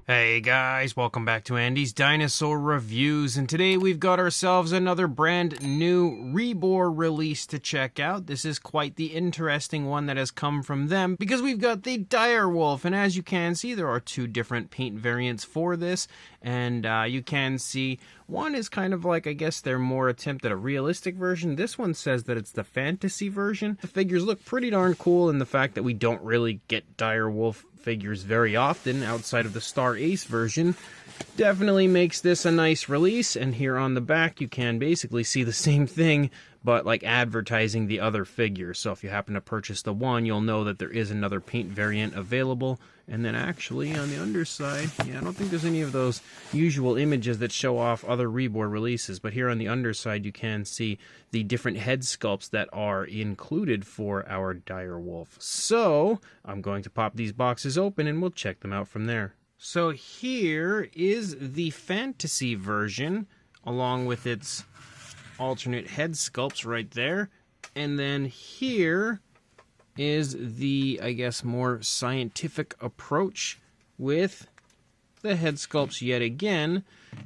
Hey guys, welcome back to Andy's Dinosaur Reviews, and today we've got ourselves another brand new Rebor release to check out. This is quite the interesting one that has come from them, because we've got the Dire Wolf, and as you can see, there are two different paint variants for this, and you can see one is kind of like, I guess they're more attempt at a realistic version. This one says that it's the fantasy version. The figures look pretty darn cool in the fact that we don't really get Dire Wolf figures very often outside of the Star Ace version. Definitely makes this a nice release, and here on the back you can basically see the same thing but like advertising the other figures. So if you happen to purchase the one, you'll know that there is another paint variant available. And then actually on the underside, I don't think there's any of those usual images that show off other Rebor releases, but here on the underside you can see the different head sculpts that are included for our Dire Wolf. So I'm going to pop these boxes open and we'll check them out from there. So here is the fantasy version along with its alternate head sculpts right there. And then here is the, I guess, more scientific approach with the head sculpts yet again.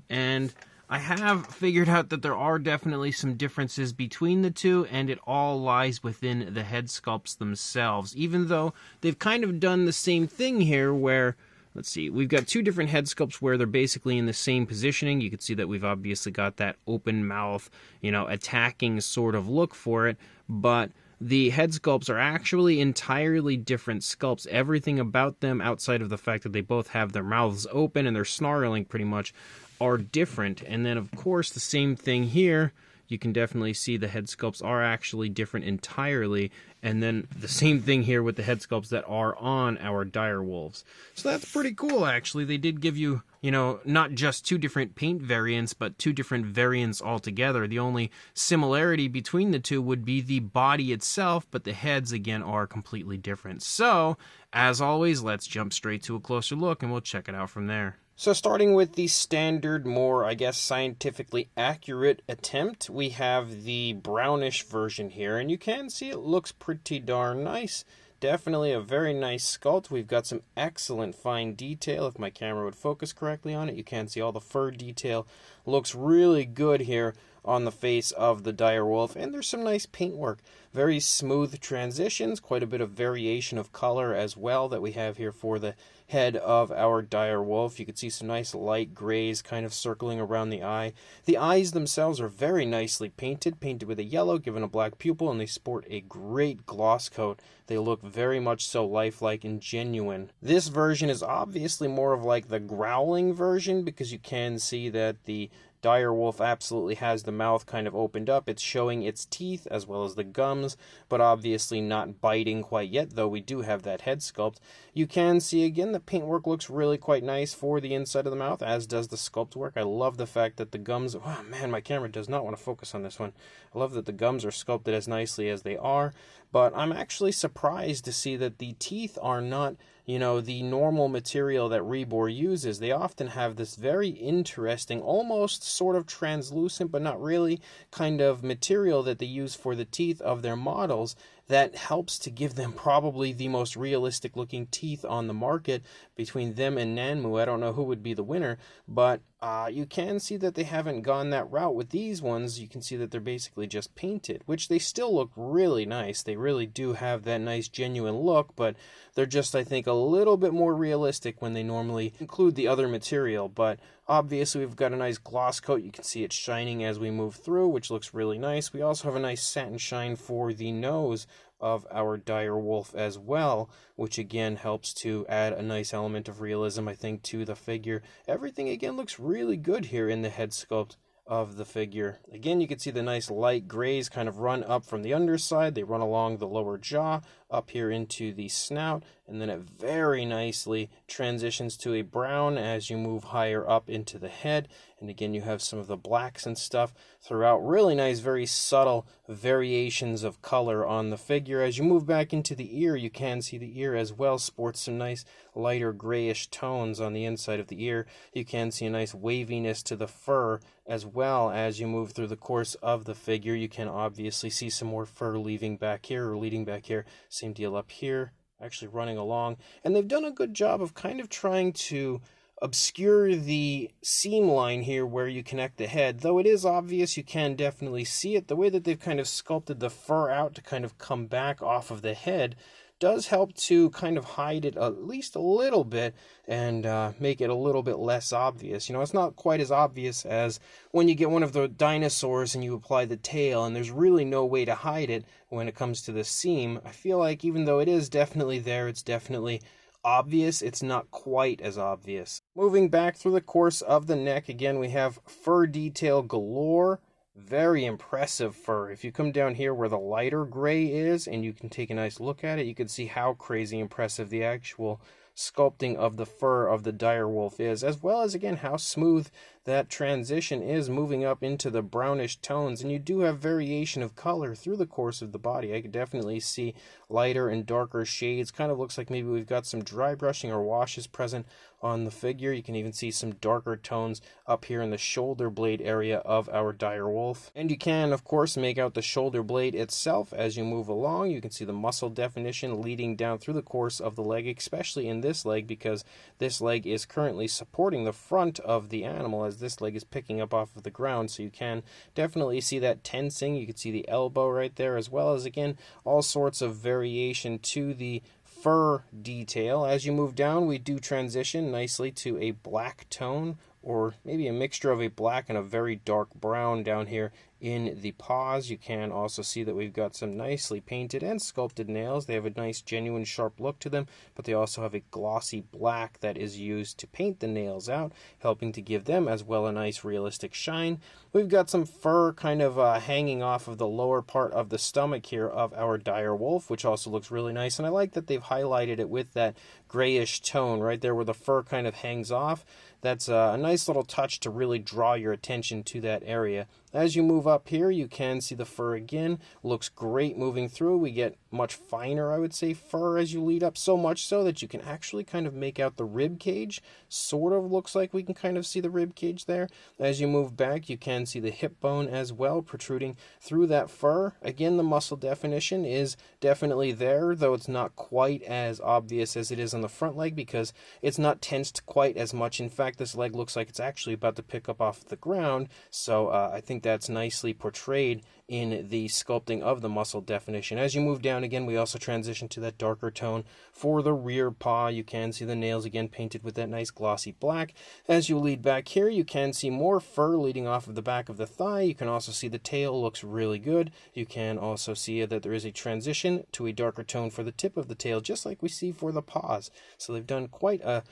And I have figured out that there are definitely some differences between the two, and it all lies within the head sculpts themselves. Even though they've kind of done the same thing here where, let's see, we've got two different head sculpts where they're basically in the same positioning. You can see that we've obviously got that open mouth, attacking sort of look for it, but the head sculpts are actually entirely different sculpts. Everything about them, outside of the fact that they both have their mouths open and they're snarling pretty much, are different. And then, of course, the same thing here. You can definitely see the head sculpts are actually different entirely. And then the same thing here with the head sculpts that are on our Dire Wolves. So that's pretty cool, actually. They did give you, not just two different paint variants, but two different variants altogether. The only similarity between the two would be the body itself, but the heads, again, are completely different. So, as always, let's jump straight to a closer look, and we'll check it out from there. So starting with the standard, more, I guess, scientifically accurate attempt, we have the brownish version here, and you can see it looks pretty darn nice. Definitely a very nice sculpt. We've got some excellent fine detail. If my camera would focus correctly on it, you can see all the fur detail. Looks really good here on the face of the Dire Wolf, and there's some nice paintwork. Very smooth transitions, quite a bit of variation of color as well that we have here for the head of our Dire Wolf. You can see some nice light grays kind of circling around the eye. The eyes themselves are very nicely painted with a yellow, given a black pupil, and they sport a great gloss coat. They look very much so lifelike and genuine. This version is obviously more of like the growling version, because you can see that the Dire Wolf absolutely has the mouth kind of opened up. It's showing its teeth as well as the gums, but obviously not biting quite yet, though we do have that head sculpt. You can see again the paintwork looks really quite nice for the inside of the mouth, as does the sculpt work. I love the fact that the gums, oh man, my camera does not want to focus on this one. I love that the gums are sculpted as nicely as they are, but I'm actually surprised to see that the teeth are not, the normal material that Rebor uses. They often have this very interesting, almost sort of translucent, but not really, kind of material that they use for the teeth of their models that helps to give them probably the most realistic looking teeth on the market. Between them and Nanmu, I don't know who would be the winner, but you can see that they haven't gone that route with these ones. You can see that they're basically just painted, which they still look really nice. They really do have that nice genuine look, but they're just, I think, a little bit more realistic when they normally include the other material. But obviously we've got a nice gloss coat. You can see it shining as we move through, which looks really nice. We also have a nice satin shine for the nose of our Dire Wolf as well, which again helps to add a nice element of realism, I think, to the figure. Everything again looks really good here in the head sculpt of the figure. Again, you can see the nice light grays kind of run up from the underside. They run along the lower jaw, up here into the snout, and then it very nicely transitions to a brown as you move higher up into the head. And again, you have some of the blacks and stuff throughout. Really nice, very subtle variations of color on the figure. As you move back into the ear, you can see the ear as well sports some nice lighter grayish tones on the inside of the ear. You can see a nice waviness to the fur as well as you move through the course of the figure. You can obviously see some more fur leaving back here or leading back here. Same deal up here, actually running along. And they've done a good job of kind of trying to obscure the seam line here where you connect the head. Though it is obvious, you can definitely see it. The way that they've kind of sculpted the fur out to kind of come back off of the head does help to kind of hide it at least a little bit and make it a little bit less obvious. You know, it's not quite as obvious as when you get one of the dinosaurs and you apply the tail, and there's really no way to hide it when it comes to the seam. I feel like even though it is definitely there, it's definitely obvious, it's not quite as obvious. Moving back through the course of the neck, again, we have fur detail galore. Very impressive fur. If you come down here where the lighter gray is and you can take a nice look at it, you can see how crazy impressive the actual sculpting of the fur of the direwolf is, as well as, again, how smooth that transition is moving up into the brownish tones. And you do have variation of color through the course of the body. I could definitely see lighter and darker shades. Kind of looks like maybe we've got some dry brushing or washes present on the figure. You can even see some darker tones up here in the shoulder blade area of our direwolf. And you can, of course, make out the shoulder blade itself as you move along. You can see the muscle definition leading down through the course of the leg, especially in this leg, because this leg is currently supporting the front of the animal as this leg is picking up off of the ground. So you can definitely see that tensing. You can see the elbow right there, as well as, again, all sorts of variation to the fur detail. As you move down, we do transition nicely to a black tone, or maybe a mixture of a black and a very dark brown down here in the paws. You can also see that we've got some nicely painted and sculpted nails. They have a nice genuine sharp look to them, but they also have a glossy black that is used to paint the nails out, helping to give them as well a nice realistic shine. We've got some fur kind of hanging off of the lower part of the stomach here of our dire wolf, which also looks really nice. And I like that they've highlighted it with that grayish tone right there where the fur kind of hangs off. That's a nice little touch to really draw your attention to that area. As you move up here, you can see the fur again. Looks great moving through. We get much finer, I would say, fur as you lead up, so much so that you can actually kind of make out the rib cage. Sort of looks like we can kind of see the rib cage there. As you move back, you can see the hip bone as well protruding through that fur. Again, the muscle definition is definitely there, though it's not quite as obvious as it is on the front leg because it's not tensed quite as much. In fact, this leg looks like it's actually about to pick up off the ground, so I think that's nicely portrayed in the sculpting of the muscle definition. As you move down again, we also transition to that darker tone for the rear paw. You can see the nails again painted with that nice glossy black. As you lead back here, you can see more fur leading off of the back of the thigh. You can also see the tail looks really good. You can also see that there is a transition to a darker tone for the tip of the tail, just like we see for the paws. So they've done quite a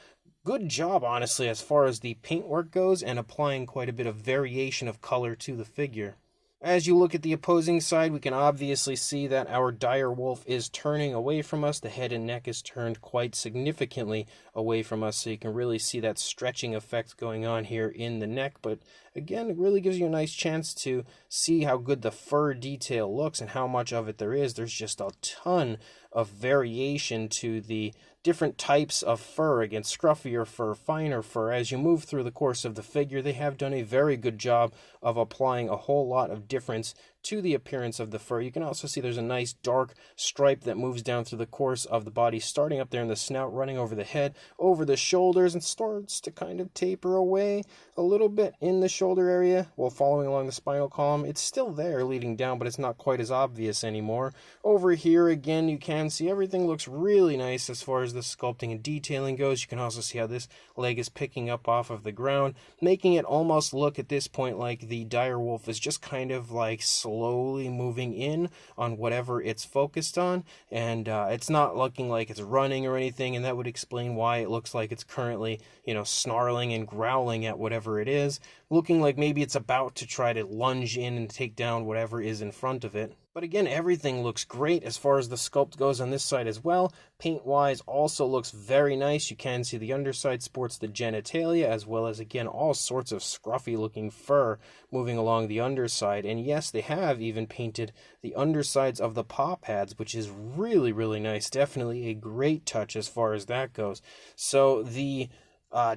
good job, honestly, as far as the paintwork goes, and applying quite a bit of variation of color to the figure. As you look at the opposing side, we can obviously see that our dire wolf is turning away from us. The head and neck is turned quite significantly away from us, so you can really see that stretching effect going on here in the neck. But again, it really gives you a nice chance to see how good the fur detail looks and how much of it there is. There's just a ton of variation to the different types of fur, again, scruffier fur, finer fur. As you move through the course of the figure, they have done a very good job of applying a whole lot of difference to the appearance of the fur. You can also see there's a nice dark stripe that moves down through the course of the body, starting up there in the snout, running over the head, over the shoulders, and starts to kind of taper away a little bit in the shoulder area while following along the spinal column. It's still there leading down, but it's not quite as obvious anymore. Over here, again, you can see everything looks really nice as far as the sculpting and detailing goes. You can also see how this leg is picking up off of the ground, making it almost look at this point like the dire wolf is just kind of like slowly moving in on whatever it's focused on, and it's not looking like it's running or anything, and that would explain why it looks like it's currently, snarling and growling at whatever it is, looking like maybe it's about to try to lunge in and take down whatever is in front of it. But again, everything looks great as far as the sculpt goes on this side as well. Paint-wise also looks very nice. You can see the underside sports the genitalia, as well as, again, all sorts of scruffy-looking fur moving along the underside. And yes, they have even painted the undersides of the paw pads, which is really, really nice. Definitely a great touch as far as that goes. So the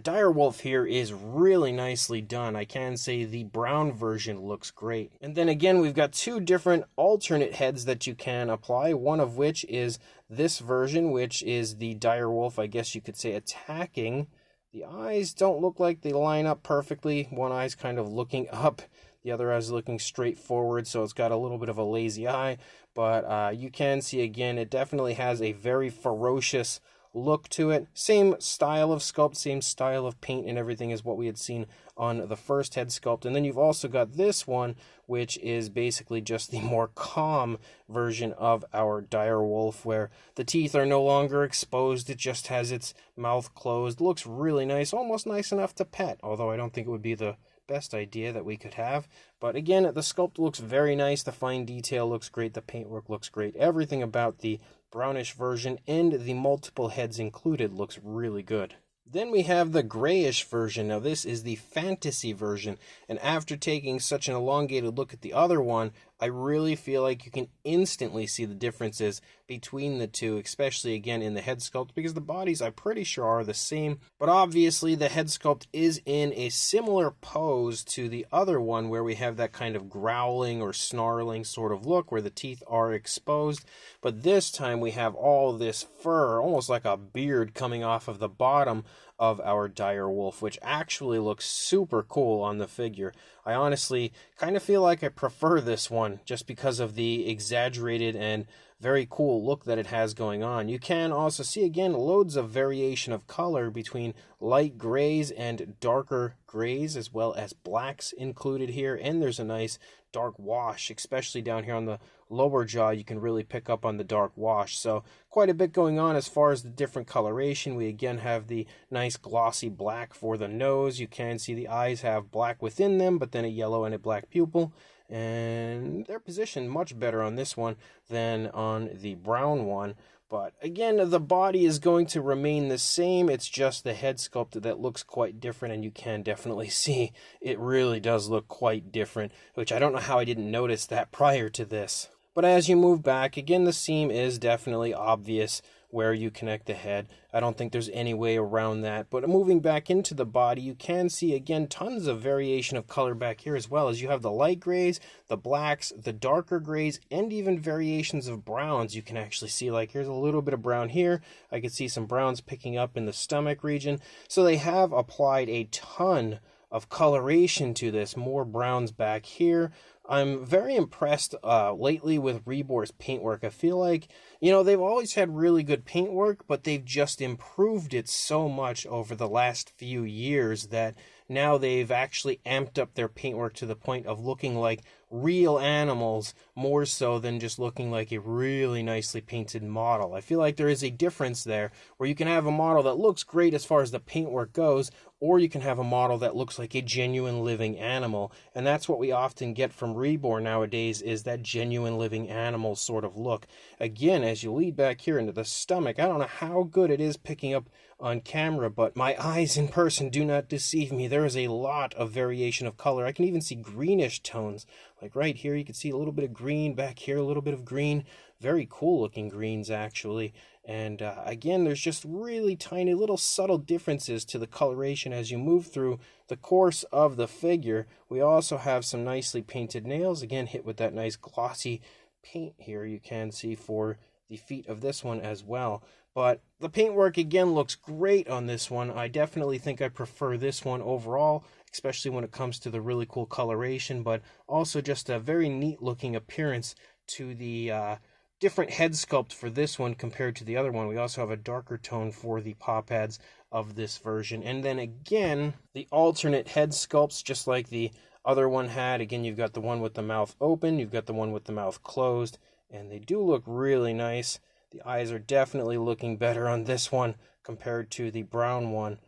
dire wolf here is really nicely done. I can say the brown version looks great. And then again, we've got two different alternate heads that you can apply, one of which is this version, which is the dire wolf, I guess you could say, attacking The eyes don't look like they line up perfectly. One eye's kind of looking up, the other eye's looking straight forward, so it's got a little bit of a lazy eye. But you can see, again, it definitely has a very ferocious look to it. Same style of sculpt, same style of paint and everything as what we had seen on the first head sculpt. And then you've also got this one, which is basically just the more calm version of our dire wolf, where the teeth are no longer exposed. It just has its mouth closed. Looks really nice, almost nice enough to pet, although I don't think it would be the best idea that we could have. But again, the sculpt looks very nice. The fine detail looks great. The paintwork looks great. Everything about the brownish version and the multiple heads included looks really good. Then we have the grayish version. Now this is the fantasy version, and after taking such an elongated look at the other one, I really feel like you can instantly see the differences between the two, especially again in the head sculpt, because the bodies I'm pretty sure are the same, but obviously the head sculpt is in a similar pose to the other one, where we have that kind of growling or snarling sort of look where the teeth are exposed. But this time we have all this fur, almost like a beard, coming off of the bottom of our dire wolf, which actually looks super cool on the figure. I honestly kind of feel like I prefer this one just because of the exaggerated and very cool look that it has going on. You can also see, again, loads of variation of color between light grays and darker grays, as well as blacks included here. And there's a nice dark wash, especially down here on the lower jaw. You can really pick up on the dark wash. So quite a bit going on as far as the different coloration. We again have the nice glossy black for the nose. You can see the eyes have black within them, but then a yellow and a black pupil. And they're positioned much better on this one than on the brown one. But again, the body is going to remain the same. It's just the head sculpt that looks quite different, and you can definitely see it really does look quite different, which I don't know how I didn't notice that prior to this. But as you move back, again, the seam is definitely obvious where you connect the head. I don't think there's any way around that. But moving back into the body, you can see, again, tons of variation of color back here, as well as you have the light grays, the blacks, the darker grays, and even variations of browns. You can actually see, like, here's a little bit of brown here. I can see some browns picking up in the stomach region. So they have applied a ton of coloration to this, more browns back here. I'm very impressed lately with Rebor's paintwork. I feel like, they've always had really good paintwork, but they've just improved it so much over the last few years that now they've actually amped up their paintwork to the point of looking like real animals more so than just looking like a really nicely painted model. I feel like there is a difference there where you can have a model that looks great as far as the paintwork goes, or you can have a model that looks like a genuine living animal. And that's what we often get from Rebor nowadays, is that genuine living animal sort of look. Again, as you lead back here into the stomach, I don't know how good it is picking up on camera, but my eyes in person do not deceive me. There is a lot of variation of color. I can even see greenish tones. Like right here, you can see a little bit of green, back here a little bit of green. Very cool looking greens, actually. And again, there's just really tiny little subtle differences to the coloration as you move through the course of the figure. We also have some nicely painted nails, again hit with that nice glossy paint here you can see for the feet of this one as well. But the paintwork again looks great on this one. I definitely think I prefer this one overall, especially when it comes to the really cool coloration, but also just a very neat looking appearance to the different head sculpt for this one compared to the other one. We also have a darker tone for the paw pads of this version. And then again, the alternate head sculpts, just like the other one had. Again, you've got the one with the mouth open, you've got the one with the mouth closed, and they do look really nice. The eyes are definitely looking better on this one compared to the brown one.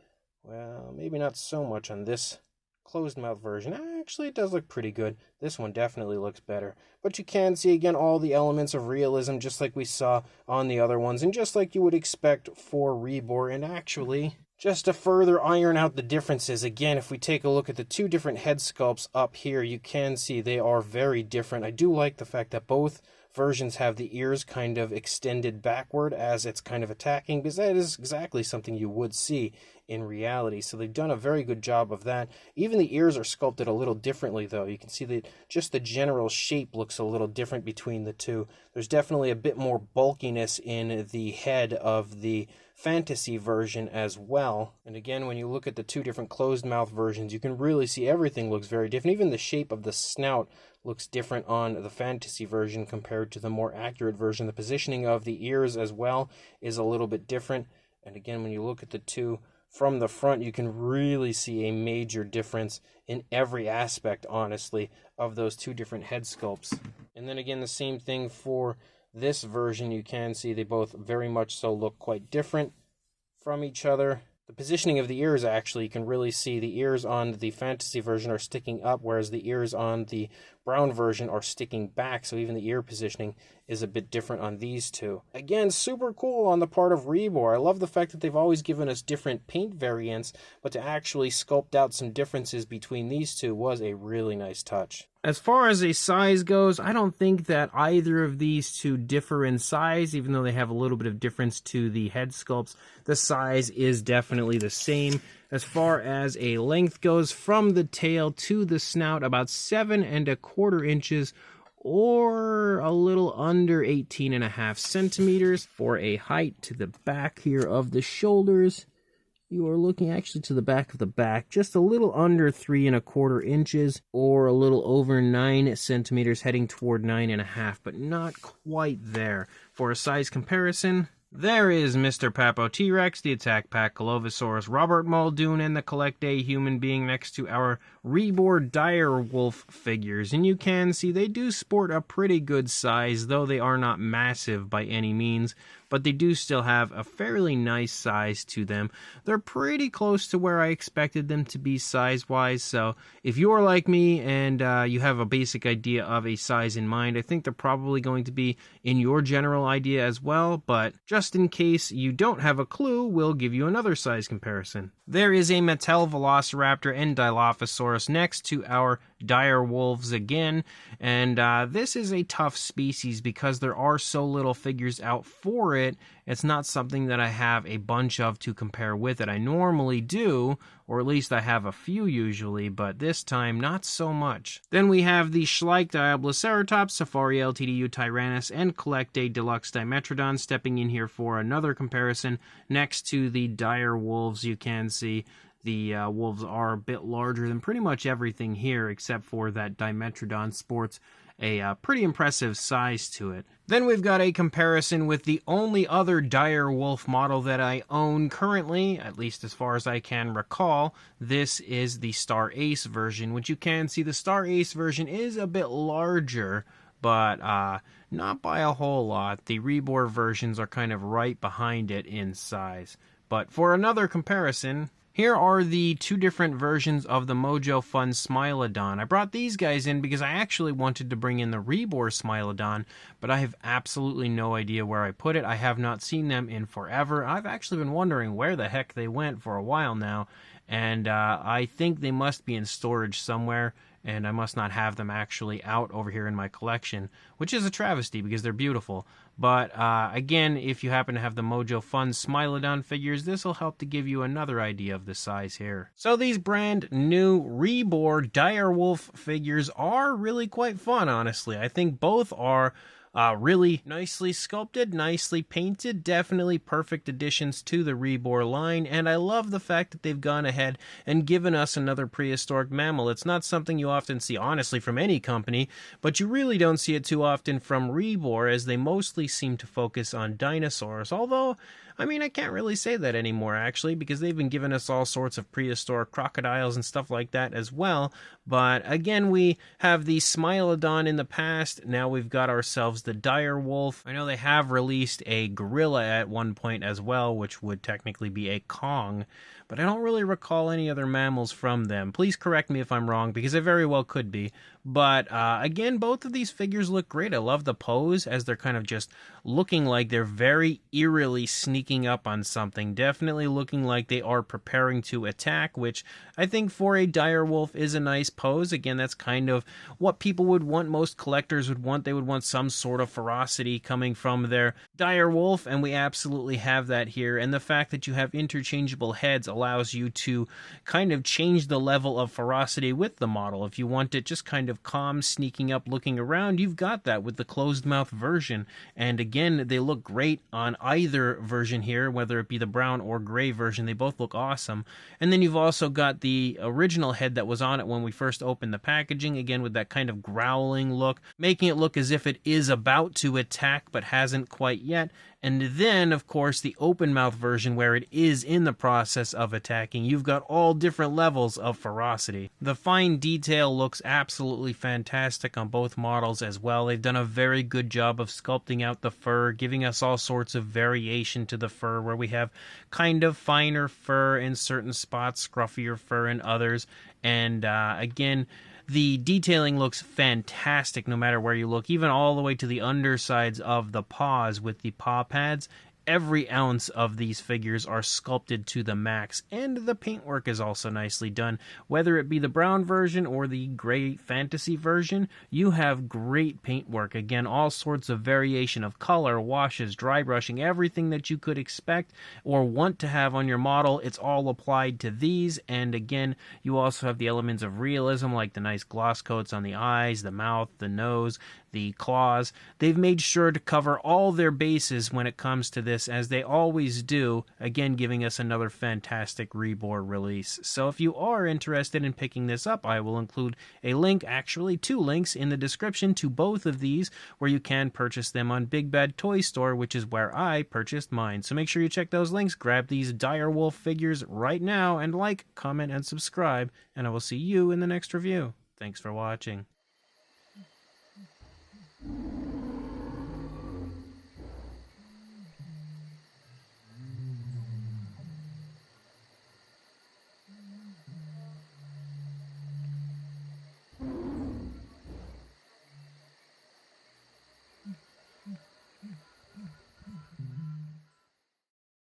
Well, maybe not so much on this closed mouth version. Actually, it does look pretty good. This one definitely looks better. But you can see, again, all the elements of realism just like we saw on the other ones, and just like you would expect for Rebor. And actually, just to further iron out the differences, again, if we take a look at the two different head sculpts up here, you can see they are very different. I do like the fact that both versions have the ears kind of extended backward as it's kind of attacking, because that is exactly something you would see in reality. So they've done a very good job of that. Even the ears are sculpted a little differently, though. You can see that just the general shape looks a little different between the two. There's definitely a bit more bulkiness in the head of the fantasy version as well. And again, when you look at the two different closed mouth versions, you can really see everything looks very different. Even the shape of the snout looks different on the fantasy version compared to the more accurate version. The positioning of the ears as well is a little bit different. And again, when you look at the two from the front, you can really see a major difference in every aspect, honestly, of those two different head sculpts. And then again, the same thing for this version. You can see they both very much so look quite different from each other. The positioning of the ears, actually, you can really see the ears on the fantasy version are sticking up, whereas the ears on the brown version are sticking back, so even the ear positioning is a bit different on these two. Again, super cool on the part of Rebor. I love the fact that they've always given us different paint variants, but to actually sculpt out some differences between these two was a really nice touch. As far as a size goes, I don't think that either of these two differ in size, even though they have a little bit of difference to the head sculpts. The size is definitely the same. As far as a length goes, from the tail to the snout, about 7¼ inches, or a little under 18.5 centimeters. For a height to the back here of the shoulders, you are looking actually to the back of the back, just a little under 3¼ inches, or a little over 9 centimeters, heading toward 9.5, but not quite there. For a size comparison, there is Mr. Papo T-Rex, the Attack Pack Colovosaurus, Robert Muldoon, and the Collect A Human Being next to our Rebor Dire Wolf figures. And you can see they do sport a pretty good size, though they are not massive by any means, but they do still have a fairly nice size to them. They're pretty close to where I expected them to be size-wise, so if you're like me and you have a basic idea of a size in mind, I think they're probably going to be in your general idea as well, but just in case you don't have a clue, we'll give you another size comparison. There is a Mattel Velociraptor and Dilophosaurus next to our dire wolves again, and this is a tough species because there are so little figures out for it. It's not something that I have a bunch of to compare with it. I normally do, or at least I have a few usually, but this time not so much. Then we have the Schleich Diabloceratops, Safari LTDU Tyrannus, and Collect A Deluxe Dimetrodon stepping in here for another comparison. Next to the dire wolves, you can see the wolves are a bit larger than pretty much everything here, except for that Dimetrodon sports a pretty impressive size to it. Then we've got a comparison with the only other dire wolf model that I own currently, at least as far as I can recall. This is the Star Ace version, which you can see the Star Ace version is a bit larger, but not by a whole lot. The Rebor versions are kind of right behind it in size. But for another comparison, here are the two different versions of the Mojo Fun Smilodon. I brought these guys in because I actually wanted to bring in the Rebor Smilodon, but I have absolutely no idea where I put it. I have not seen them in forever. I've actually been wondering where the heck they went for a while now, and I think they must be in storage somewhere, and I must not have them actually out over here in my collection, which is a travesty because they're beautiful. But again, if you happen to have the Mojo Fun Smilodon figures, this will help to give you another idea of the size here. So these brand new Rebor Direwolf figures are really quite fun, honestly. I think both are really nicely sculpted, nicely painted, definitely perfect additions to the Rebor line, and I love the fact that they've gone ahead and given us another prehistoric mammal. It's not something you often see, honestly, from any company, but you really don't see it too often from Rebor, as they mostly seem to focus on dinosaurs, although I mean, I can't really say that anymore, actually, because they've been giving us all sorts of prehistoric crocodiles and stuff like that as well. But again, we have the Smilodon in the past. Now we've got ourselves the dire wolf. I know they have released a gorilla at one point as well, which would technically be a Kong, but I don't really recall any other mammals from them. Please correct me if I'm wrong, because they very well could be. But again, both of these figures look great. I love the pose as they're kind of just looking like they're very eerily sneaking up on something. Definitely looking like they are preparing to attack, which I think for a dire wolf is a nice pose. Again, that's kind of what people would want, most collectors would want. They would want some sort sort of ferocity coming from their dire wolf, and we absolutely have that here. And the fact that you have interchangeable heads allows you to kind of change the level of ferocity with the model. If you want it just kind of calm, sneaking up, looking around, you've got that with the closed mouth version. And again, they look great on either version here, whether it be the brown or gray version. They both look awesome. And then you've also got the original head that was on it when we first opened the packaging, again with that kind of growling look, making it look as if it is about to attack but hasn't quite yet. And then, of course, the open mouth version where it is in the process of attacking. You've got all different levels of ferocity. The fine detail looks absolutely fantastic on both models as well. They've done a very good job of sculpting out the fur, giving us all sorts of variation to the fur, where we have kind of finer fur in certain spots, scruffier fur in others. And again, the detailing looks fantastic no matter where you look, even all the way to the undersides of the paws with the paw pads. Every ounce of these figures are sculpted to the max, and the paintwork is also nicely done. Whether it be the brown version or the gray fantasy version, you have great paintwork. Again, all sorts of variation of color, washes, dry brushing, everything that you could expect or want to have on your model, it's all applied to these. And again, you also have the elements of realism, like the nice gloss coats on the eyes, the mouth, the nose, the claws. They've made sure to cover all their bases when it comes to this, as they always do, again giving us another fantastic Rebor release. So if you are interested in picking this up, I will include a link, actually 2 links, in the description to both of these, where you can purchase them on Big Bad Toy Store, which is where I purchased mine. So make sure you check those links, grab these dire wolf figures right now, and like, comment, and subscribe, and I will see you in the next review. Thanks for watching.